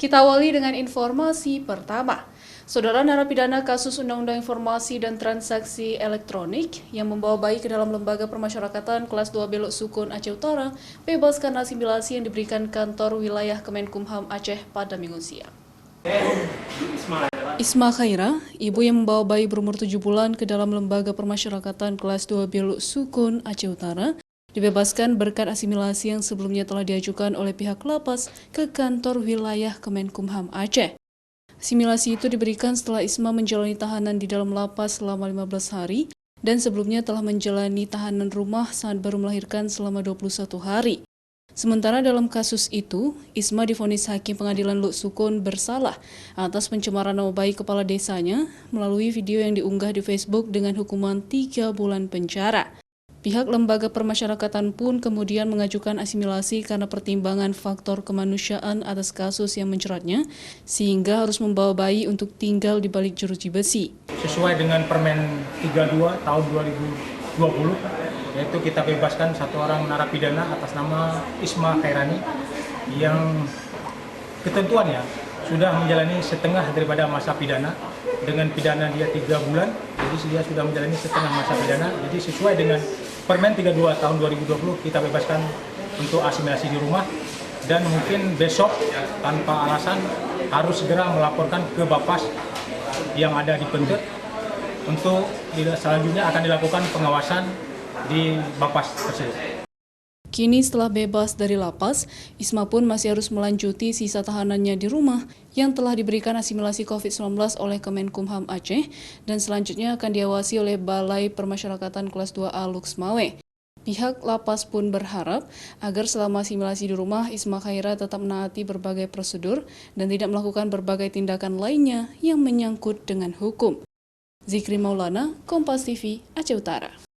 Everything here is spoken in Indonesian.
Kita awali dengan informasi pertama. Saudara narapidana kasus Undang-Undang Informasi dan Transaksi Elektronik yang membawa bayi ke dalam lembaga permasyarakatan kelas 2 Belok Sukun Aceh Utara bebas karena asimilasi yang diberikan kantor wilayah Kemenkumham Aceh pada Minggu siang. Isma Khaira, ibu yang membawa bayi berumur 7 bulan ke dalam lembaga permasyarakatan kelas 2 Belok Sukun Aceh Utara, dibebaskan berkat asimilasi yang sebelumnya telah diajukan oleh pihak lapas ke kantor wilayah Kemenkumham Aceh. Asimilasi itu diberikan setelah Isma menjalani tahanan di dalam lapas selama 15 hari dan sebelumnya telah menjalani tahanan rumah saat baru melahirkan selama 21 hari. Sementara dalam kasus itu, Isma divonis Hakim Pengadilan Luk Sukun bersalah atas pencemaran nama baik kepala desanya melalui video yang diunggah di Facebook dengan hukuman 3 bulan penjara. Pihak lembaga permasyarakatan pun kemudian mengajukan asimilasi karena pertimbangan faktor kemanusiaan atas kasus yang menjeratnya, sehingga harus membawa bayi untuk tinggal di balik jeruji besi. Sesuai dengan Permen 32 tahun 2020, yaitu kita bebaskan satu orang narapidana atas nama Isma Khairani yang ketentuannya sudah menjalani setengah daripada masa pidana. Dengan pidana dia 3 bulan, jadi dia sudah menjalani setengah masa pidana. Jadi sesuai dengan Permen 32 tahun 2020 kita bebaskan untuk asimilasi di rumah, dan mungkin besok tanpa alasan harus segera melaporkan ke Bapas yang ada di Pentet untuk selanjutnya akan dilakukan pengawasan di Bapas tersebut. Kini setelah bebas dari lapas, Isma pun masih harus melanjuti sisa tahanannya di rumah yang telah diberikan asimilasi COVID-19 oleh Kemenkumham Aceh dan selanjutnya akan diawasi oleh Balai Permasyarakatan Kelas 2A Luxmawe. Pihak lapas pun berharap agar selama asimilasi di rumah, Isma Khaira tetap menaati berbagai prosedur dan tidak melakukan berbagai tindakan lainnya yang menyangkut dengan hukum. Zikri Maulana, Kompas TV, Aceh Utara.